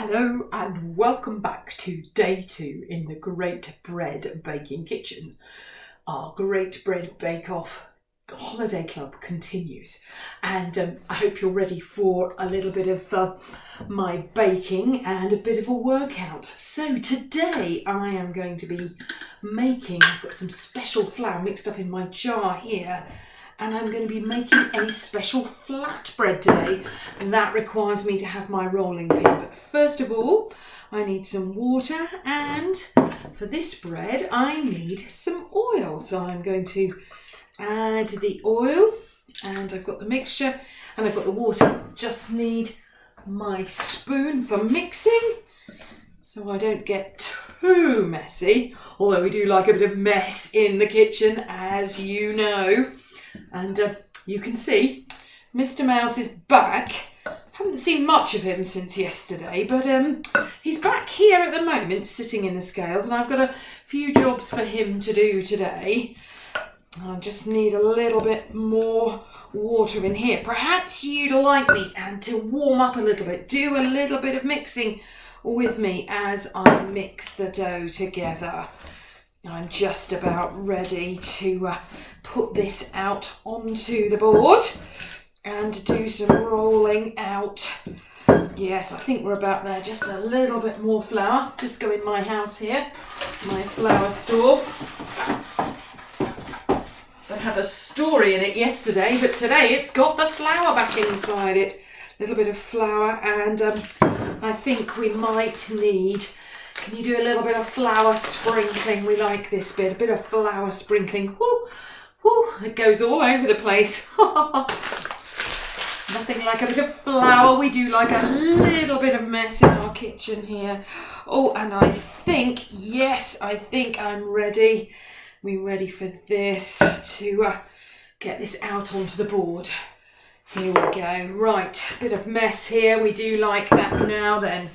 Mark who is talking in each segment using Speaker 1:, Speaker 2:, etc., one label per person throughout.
Speaker 1: Hello and welcome back to day 2 in the Great Bread Baking Kitchen. Our Great Bread Bake Off Holiday Club continues, and I hope you're ready for a little bit of my baking and a bit of a workout. So today I am going to be I've got some special flour mixed up in my jar here, and I'm going to be making a special flatbread today, and that requires me to have my rolling pin. But first of all, I need some water, and for this bread I need some oil. So I'm going to add the oil, and I've got the mixture and I've got the water. Just need my spoon for mixing so I don't get too messy, although we do like a bit of mess in the kitchen, as you know. And you can see Mr. Mouse is back. Haven't seen much of him since yesterday, but he's back here at the moment sitting in the scales, and I've got a few jobs for him to do today. I just need a little bit more water in here. Perhaps you'd like me and to warm up a little bit, do a little bit of mixing with me as I mix the dough together. I'm just about ready to put this out onto the board and do some rolling out. Yes, I think we're about there. Just a little bit more flour. Just go in my house here, my flour store. That had a story in it yesterday, but today it's got the flour back inside it. A little bit of flour, and I think we might need... Can you do a little bit of flour sprinkling? We like this bit, a bit of flour sprinkling. Woo, woo, it goes all over the place. Nothing like a bit of flour. We do like a little bit of mess in our kitchen here. Oh, and I think, yes, I think I'm ready. We're ready for this to get this out onto the board. Here we go. Right, bit of mess here. We do like that now then.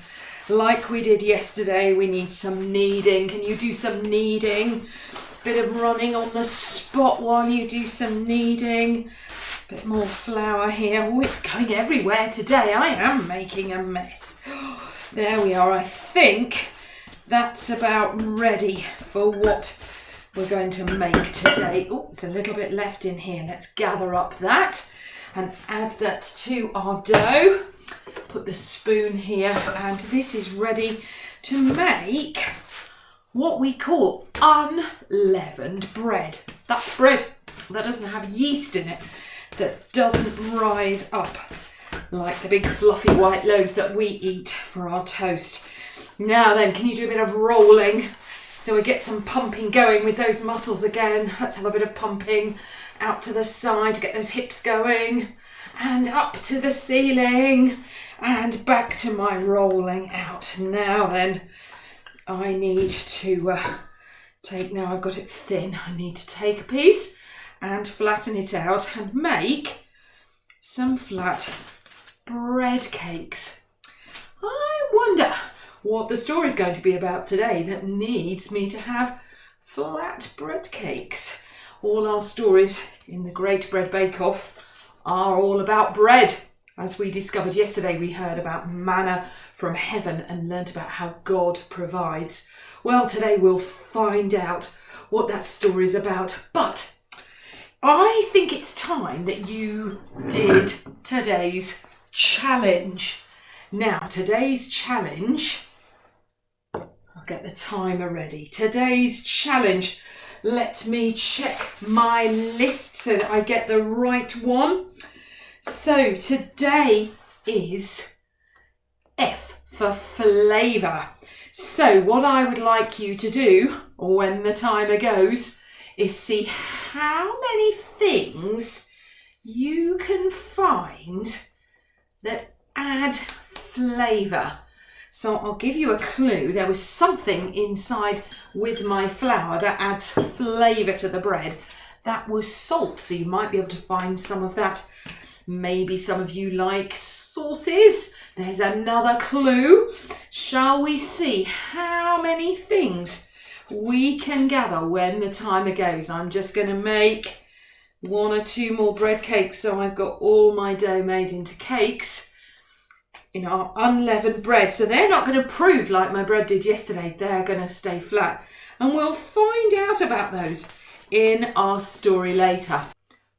Speaker 1: Like we did yesterday, we need some kneading. Can you do some kneading? Bit of running on the spot while you do some kneading. Bit more flour here. Oh, it's going everywhere today. I am making a mess. There we are. I think that's about ready for what we're going to make today. Oh, there's a little bit left in here. Let's gather up that and add that to our dough. Put the spoon here, and this is ready to make what we call unleavened bread. That's bread that doesn't have yeast in it, that doesn't rise up like the big fluffy white loaves that we eat for our toast. Now then, can you do a bit of rolling so we get some pumping going with those muscles again? Let's have a bit of pumping out to the side to get those hips going, and up to the ceiling. And back to my rolling out. Now then, I need to now I've got it thin, I need to take a piece and flatten it out and make some flat bread cakes. I wonder what the story is going to be about today that needs me to have flat bread cakes. All our stories in the Great Bread Bake Off are all about bread. As we discovered yesterday, we heard about manna from heaven and learnt about how God provides. Well, today we'll find out what that story is about. But I think it's time that you did today's challenge. Now, today's challenge, I'll get the timer ready. Today's challenge, let me check my list so that I get the right one. So today is F for flavour. So what I would like you to do when the timer goes is see how many things you can find that add flavour. So I'll give you a clue. There was something inside with my flour that adds flavour to the bread. That was salt, so you might be able to find some of that. Maybe some of you like sauces. There's another clue. Shall we see how many things we can gather when the timer goes? I'm just going to make 1 or 2 more bread cakes so I've got all my dough made into cakes. in our unleavened bread. So they're not going to prove like my bread did yesterday. They're going to stay flat. And we'll find out about those in our story later.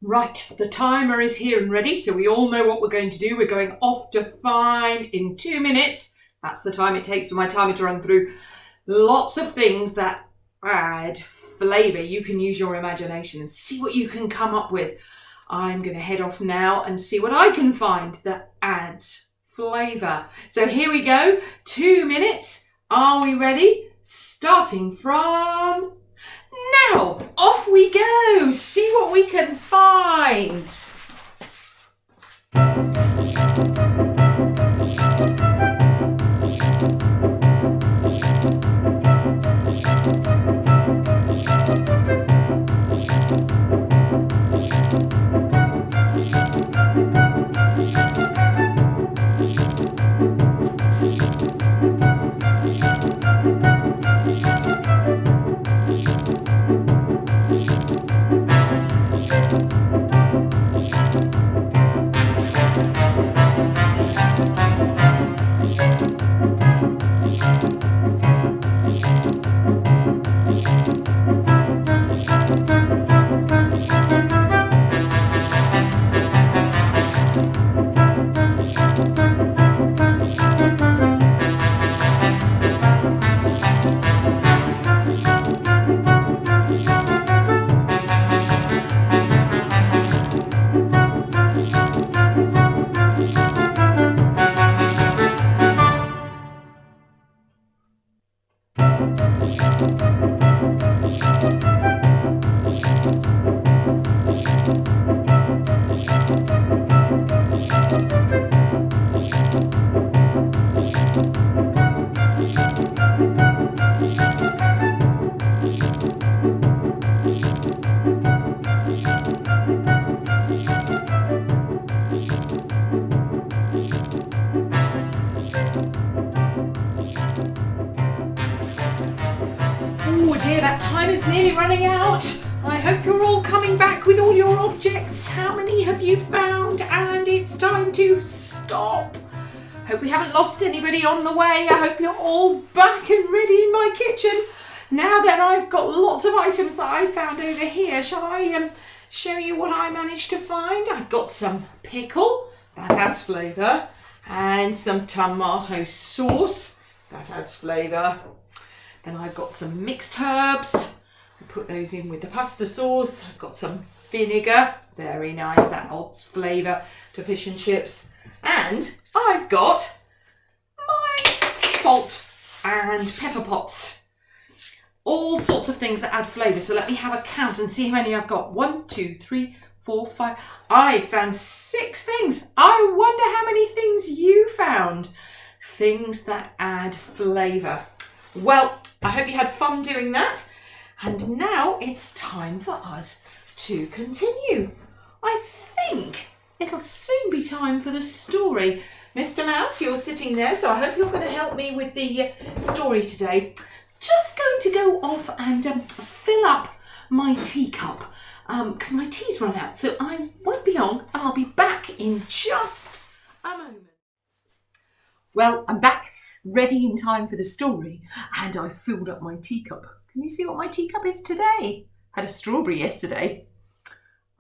Speaker 1: Right, the timer is here and ready, so we all know what we're going to do. We're going off to find in 2 minutes. That's the time it takes for my timer to run through lots of things that add flavour. You can use your imagination and see what you can come up with. I'm going to head off now and see what I can find that adds flavour. So here we go, 2 minutes. Are we ready? Starting from now. Off we go. See what we can find. That time is nearly running out. I hope you're all coming back with all your objects. How many have you found? And it's time to stop. Hope we haven't lost anybody on the way. I hope you're all back and ready in my kitchen. Now then, I've got lots of items that I found over here. Shall I show you what I managed to find? I've got some pickle, that adds flavour, and some tomato sauce, that adds flavour. Then I've got some mixed herbs. I put those in with the pasta sauce. I've got some vinegar. Very nice. That adds flavour to fish and chips. And I've got my salt and pepper pots. All sorts of things that add flavour. So let me have a count and see how many I've got. 1, 2, 3, 4, 5. I found 6 things. I wonder how many things you found. Things that add flavour. Well, I hope you had fun doing that. And now it's time for us to continue. I think it'll soon be time for the story. Mr. Mouse, you're sitting there, so I hope you're going to help me with the story today. Just going to go off and fill up my teacup because my tea's run out. So I won't be long. I'll be back in just a moment. Well, I'm back, ready in time for the story, and I filled up my teacup. Can you see what my teacup is today? Had a strawberry yesterday.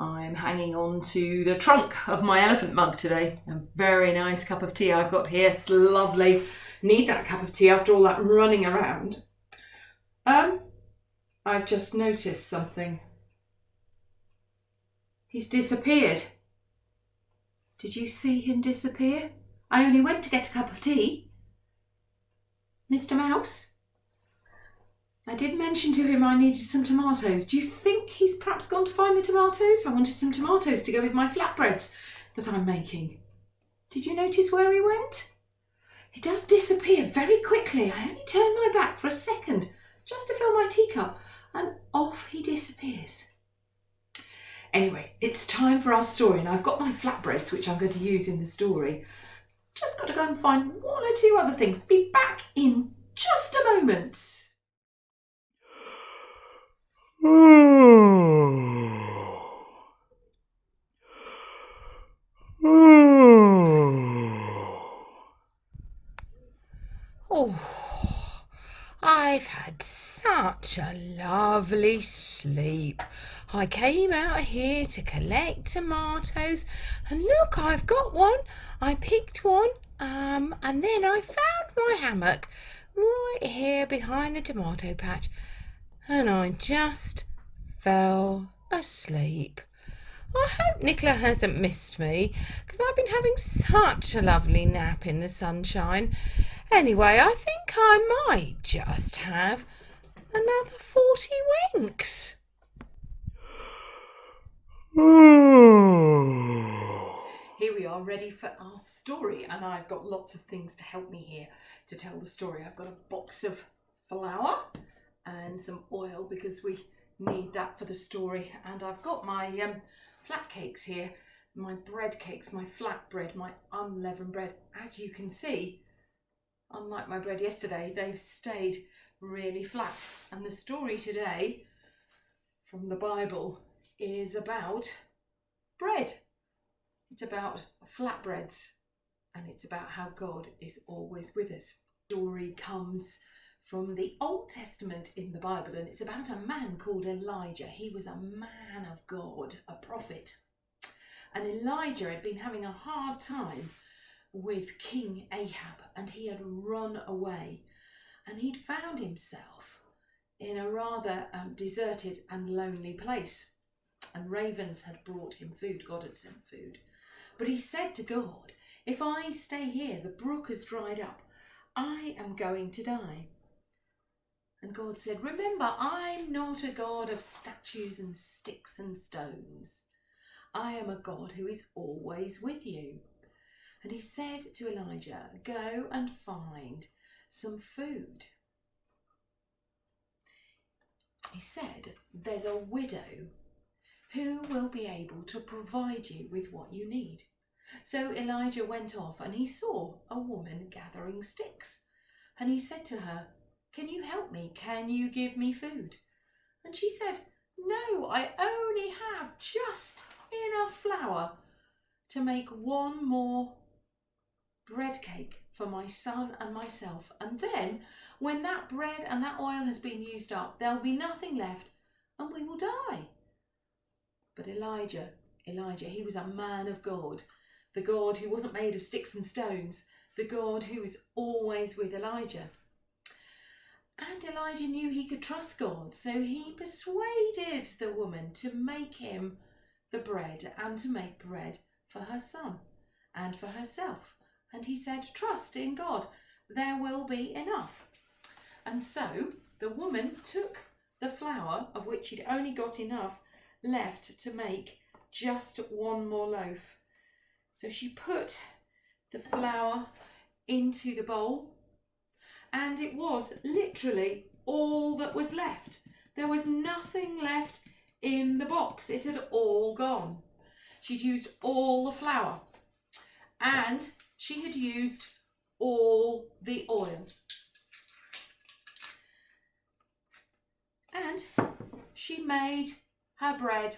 Speaker 1: I'm hanging on to the trunk of my elephant mug today. A very nice cup of tea I've got here. It's lovely. Need that cup of tea after all that running around. I've just noticed something. He's disappeared. Did you see him disappear? I only went to get a cup of tea. Mr. Mouse? I did mention to him I needed some tomatoes. Do you think he's perhaps gone to find the tomatoes? I wanted some tomatoes to go with my flatbreads that I'm making. Did you notice where he went? He does disappear very quickly. I only turn my back for a second just to fill my teacup and off he disappears. Anyway, it's time for our story and I've got my flatbreads which I'm going to use in the story. Just got to go and find 1 or 2 other things. Be back in just a moment.
Speaker 2: Oh, I've had such a lovely sleep. I came out here to collect tomatoes, and look, I've got one. I picked one, and then I found my hammock right here behind the tomato patch, and I just fell asleep. I hope Nicola hasn't missed me, because I've been having such a lovely nap in the sunshine. Anyway, I think I might just have another 40 winks.
Speaker 1: Here we are, ready for our story, and I've got lots of things to help me here to tell the story. I've got a box of flour and some oil because we need that for the story, and I've got my flat cakes here, my bread cakes, my flat bread, my unleavened bread. As you can see, unlike my bread yesterday, they've stayed really flat. And the story today from the Bible is about bread. It's about flatbreads, and it's about how God is always with us. The story comes from the Old Testament in the Bible, and it's about a man called Elijah. He was a man of God, a prophet. And Elijah had been having a hard time with King Ahab, and he had run away, and he'd found himself in a rather deserted and lonely place, and ravens had brought him food. God had sent food, but he said to God, if I stay here, the brook has dried up, I am going to die. And God said, remember, I'm not a God of statues and sticks and stones. I am a God who is always with you. And he said to Elijah, go and find some food. He said, there's a widow who will be able to provide you with what you need. So Elijah went off, and he saw a woman gathering sticks. And he said to her, can you help me? Can you give me food? And she said, no, I only have just enough flour to make one more bread cake for my son and myself. And then when that bread and that oil has been used up, there'll be nothing left and we will die. But Elijah, he was a man of God, the God who wasn't made of sticks and stones, the God who is always with Elijah. And Elijah knew he could trust God, so he persuaded the woman to make him the bread and to make bread for her son and for herself. And he said, trust in God, there will be enough. And so the woman took the flour, of which he'd only got enough left to make just one more loaf. So she put the flour into the bowl, and it was literally all that was left. There was nothing left in the box. It had all gone. She'd used all the flour, and she had used all the oil. And she made her bread,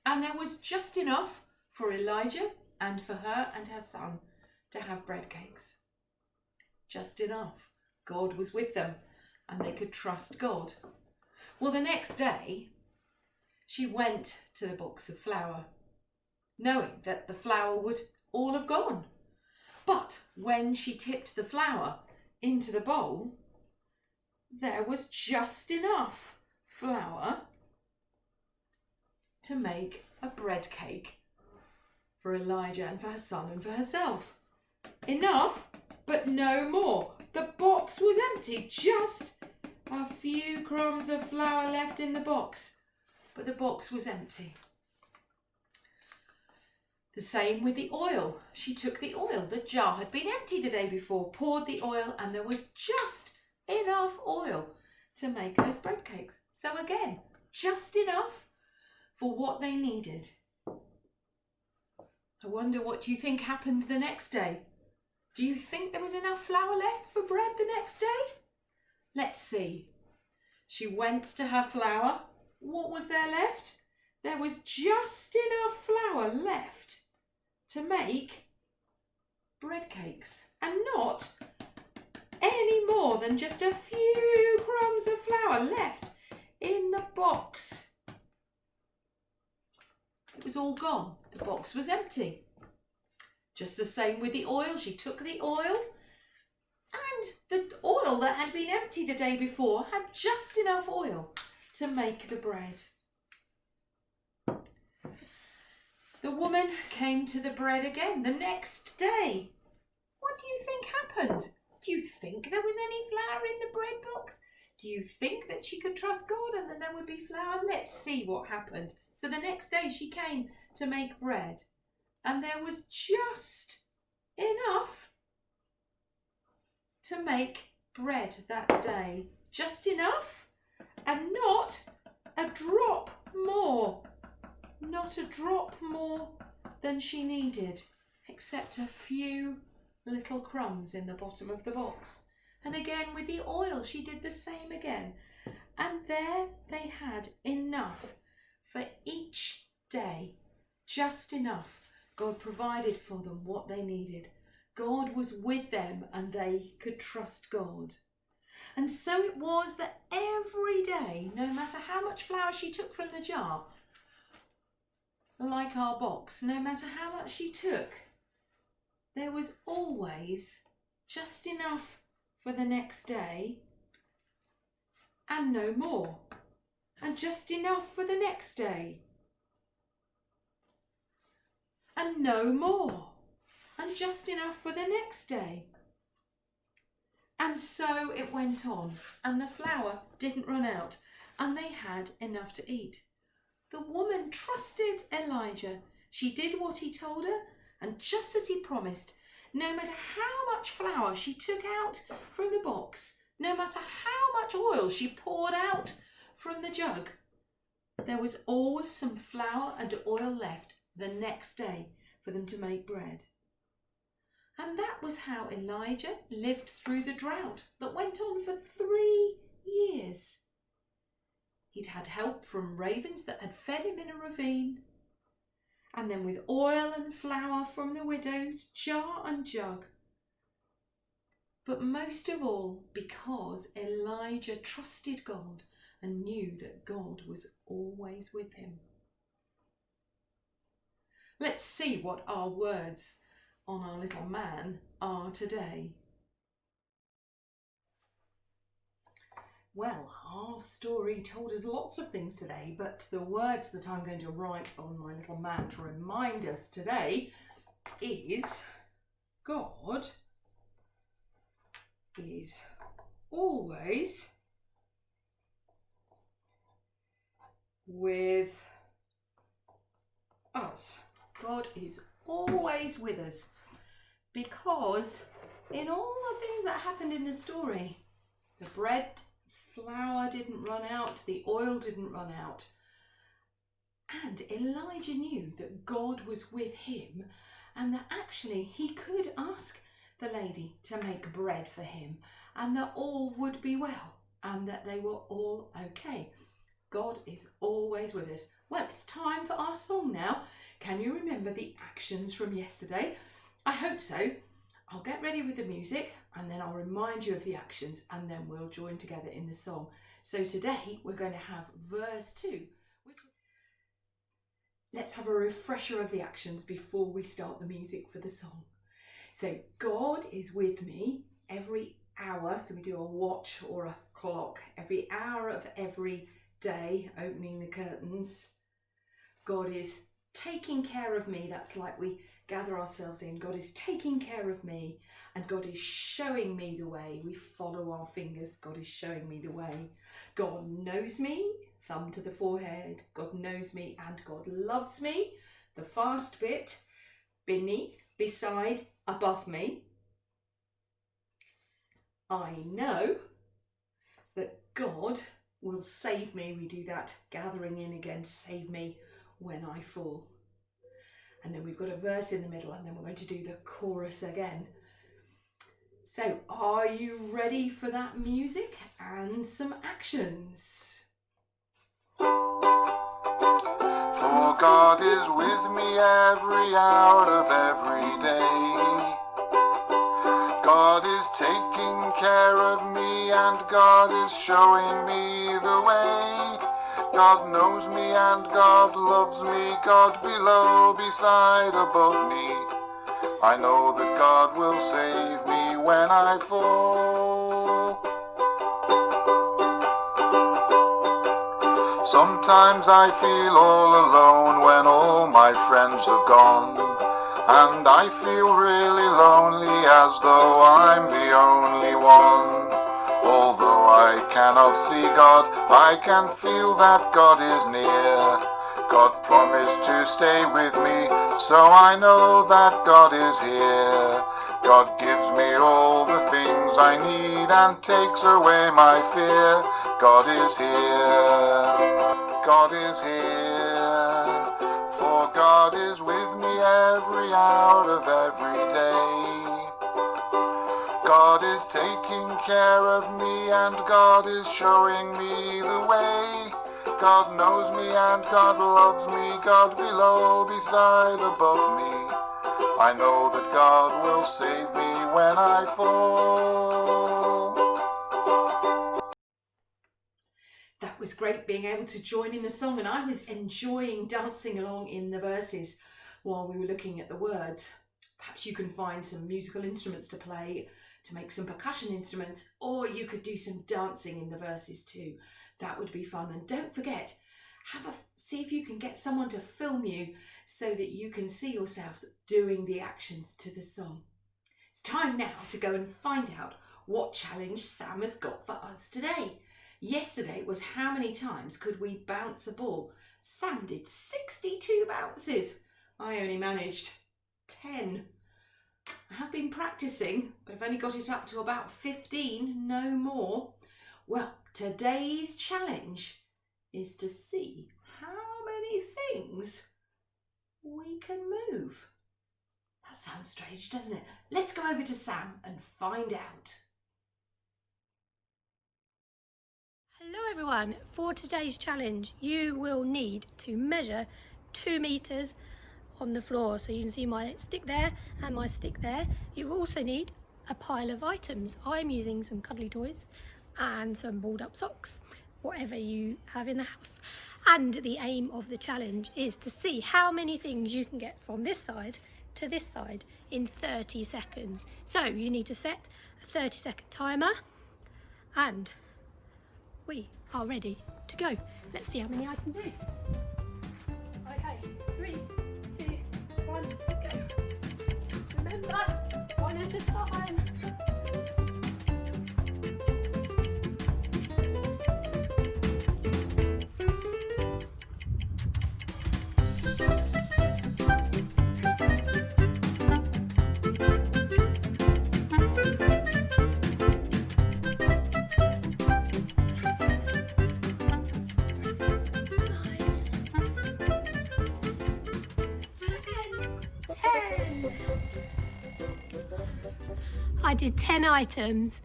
Speaker 1: and there was just enough for Elijah and for her and her son to have bread cakes. Just enough. God was with them, and they could trust God. Well, the next day, she went to the box of flour, knowing that the flour would all have gone. But when she tipped the flour into the bowl, there was just enough flour to make a bread cake for Elijah and for her son and for herself. Enough, but no more. The box was empty, just a few crumbs of flour left in the box, but the box was empty. The same with the oil. She took the oil. The jar had been empty the day before, poured the oil, and there was just enough oil to make those bread cakes. So again, just enough for what they needed. I wonder, what do you think happened the next day? Do you think there was enough flour left for bread the next day? Let's see. She went to her flour. What was there left? There was just enough flour left to make bread cakes, and not any more than just a few crumbs of flour left in the box. It was all gone. The box was empty. Just the same with the oil. She took the oil, and the oil that had been empty the day before had just enough oil to make the bread. The woman came to the bread again the next day. What do you think happened? Do you think there was any flour in the bread box? Do you think that she could trust God and that there would be flour? Let's see what happened. So the next day she came to make bread, and there was just enough to make bread that day. Just enough, and not a drop more. Not a drop more than she needed, except a few little crumbs in the bottom of the box. And again with the oil, she did the same again. And there they had enough for each day, just enough. God provided for them what they needed. God was with them and they could trust God. And so it was that every day, no matter how much flour she took from the jar, like our box, no matter how much she took, there was always just enough for the next day and no more, and just enough for the next day and no more, and just enough for the next day. And so it went on, and the flour didn't run out, and they had enough to eat. The woman trusted Elijah. She did what he told her, and just as he promised, no matter how much flour she took out from the box, no matter how much oil she poured out from the jug, there was always some flour and oil left the next day for them to make bread. And that was how Elijah lived through the drought that went on for 3 years. He'd had help from ravens that had fed him in a ravine, and then with oil and flour from the widow's jar and jug. But most of all, because Elijah trusted God and knew that God was always with him. Let's see what our words on our little man are today. Well, our story told us lots of things today, but the words that I'm going to write on my little man to remind us today is God is always with us. God is always with us, because in all the things that happened in the story, the bread, flour didn't run out, the oil didn't run out, and Elijah knew that God was with him, and that actually he could ask the lady to make bread for him, and that all would be well, and that they were all okay. God is always with us. Well, it's time for our song now. Can you remember the actions from yesterday? I hope so. I'll get ready with the music and then I'll remind you of the actions, and then we'll join together in the song. So today we're going to have verse 2. Let's have a refresher of the actions before we start the music for the song. So God is with me every hour. So we do a watch or a clock every hour of every day, opening the curtains. God is taking care of me. That's like we gather ourselves in. God is taking care of me, and God is showing me the way. We follow our fingers. God is showing me the way. God knows me, thumb to the forehead. God knows me and God loves me. The fast bit, beneath, beside, above me. I know that God will save me. We do that gathering in again, save me when I fall. And then we've got a verse in the middle, and then we're going to do the chorus again. So are you ready for that music and some actions?
Speaker 3: For God is with me every hour of every day. God is is taking care of me, and God is showing me the way. God knows me and God loves me, God below, beside, above me. I know that God will save me when I fall. Sometimes I feel all alone when all my friends have gone, and I feel really lonely as though I'm the only one. Although I cannot see God, I can feel that God is near. God promised to stay with me, so I know that God is here. God gives me all the things I need and takes away my fear. God is here. God is here. For God is with me every hour of every day. God is taking care of me and God is showing me the way. God knows me and God loves me, God below, beside, above me. I know that God will save me when I fall.
Speaker 1: That was great being able to join in the song, and I was enjoying dancing along in the verses while we were looking at the words. Perhaps you can find some musical instruments to play, to make some percussion instruments, or you could do some dancing in the verses too. That would be fun. And don't forget, see if you can get someone to film you so that you can see yourselves doing the actions to the song. It's time now to go and find out what challenge Sam has got for us today. Yesterday was how many times could we bounce a ball? Sam did 62 bounces. I only managed 10. I have been practicing, but I've only got it up to about 15, no more. Well, today's challenge is to see how many things we can move. That sounds strange, doesn't it? Let's go over to Sam and find out.
Speaker 4: Hello everyone, for today's challenge you will need to measure 2 meters on the floor. So you can see my stick there and my stick there. You also need a pile of items. I'm using some cuddly toys and some balled up socks, whatever you have in the house. And the aim of the challenge is to see how many things you can get from this side to this side in 30 seconds. So you need to set a 30-second timer and we are ready to go. Let's see how many I can do. Okay, 3, 2, 1, go. Remember, one at a time. I did 10 items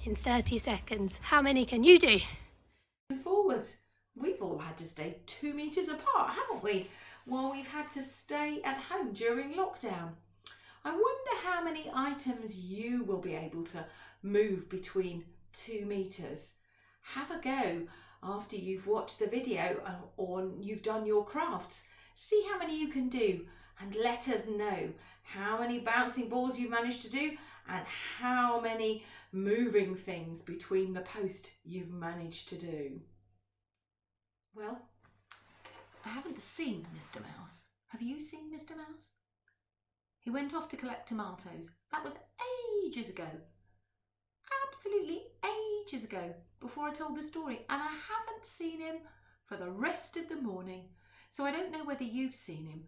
Speaker 4: in 30 seconds. How many can you do?
Speaker 1: Forwards. We've all had to stay 2 meters apart, haven't we? While we've had to stay at home during lockdown. I wonder how many items you will be able to move between 2 meters. Have a go after you've watched the video or you've done your crafts. See how many you can do and let us know how many bouncing balls you've managed to do and how many moving things between the posts you've managed to do. Well, I haven't seen Mr. Mouse. Have you seen Mr. Mouse? He went off to collect tomatoes. That was ages ago. Absolutely ages ago, before I told the story. And I haven't seen him for the rest of the morning. So I don't know whether you've seen him.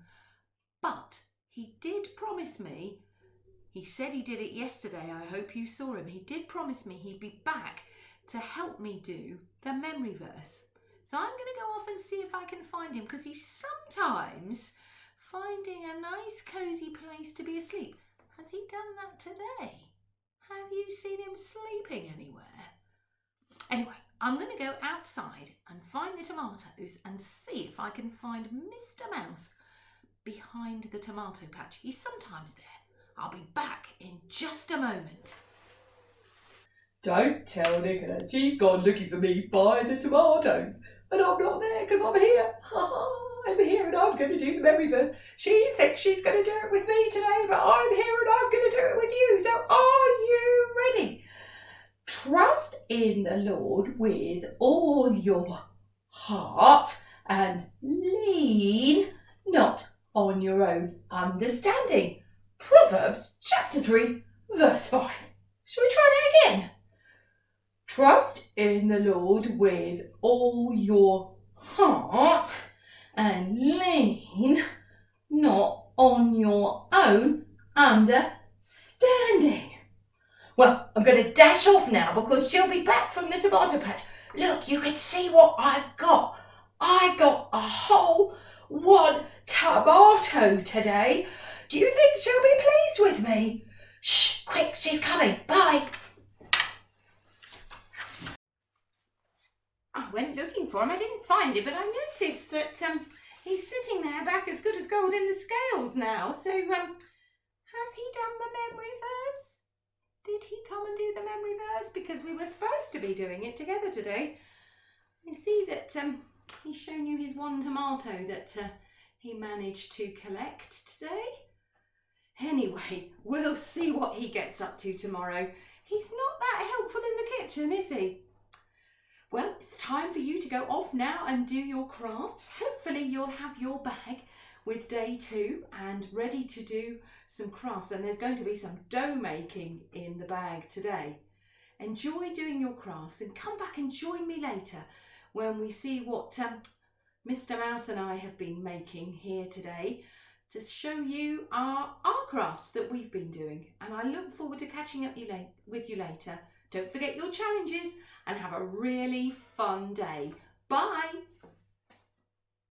Speaker 1: But he did promise me, he said he did it yesterday, I hope you saw him. He did promise me he'd be back to help me do the memory verse. So I'm going to go off and see if I can find him, because he's sometimes finding a nice cosy place to be asleep. Has he done that today? Have you seen him sleeping anywhere? Anyway, I'm going to go outside and find the tomatoes and see if I can find Mr. Mouse behind the tomato patch. He's sometimes there. I'll be back in just a moment. Don't tell Nicola. She's gone looking for me by the tomatoes. And I'm not there because I'm here. I'm here and I'm going to do the memory verse. She thinks she's going to do it with me today, but I'm here and I'm going to do it with you. So are you ready? Trust in the Lord with all your heart and lean not on your own understanding. Proverbs chapter 3, verse 5. Shall we try that again? Trust in the Lord with all your heart and lean not on your own understanding. Well, I'm going to dash off now because she'll be back from the tomato patch. Look, you can see what I've got. I got a whole one tomato today. Do you think she'll be pleased with me? Shh, quick, she's coming. Bye. I went looking for him. I didn't find him, but I noticed that he's sitting there back as good as gold in the scales now. So, has he done the memory verse? Did he come and do the memory verse? Because we were supposed to be doing it together today. I see that he's shown you his one tomato that he managed to collect today. Anyway, we'll see what he gets up to tomorrow. He's not that helpful in the kitchen, is he? Well, it's time for you to go off now and do your crafts. Hopefully you'll have your bag with day 2 and ready to do some crafts. And there's going to be some dough making in the bag today. Enjoy doing your crafts and come back and join me later when we see what Mr. Mouse and I have been making here today to show you our crafts that we've been doing. And I look forward to catching up with you later. Don't forget your challenges and have a really fun day. Bye!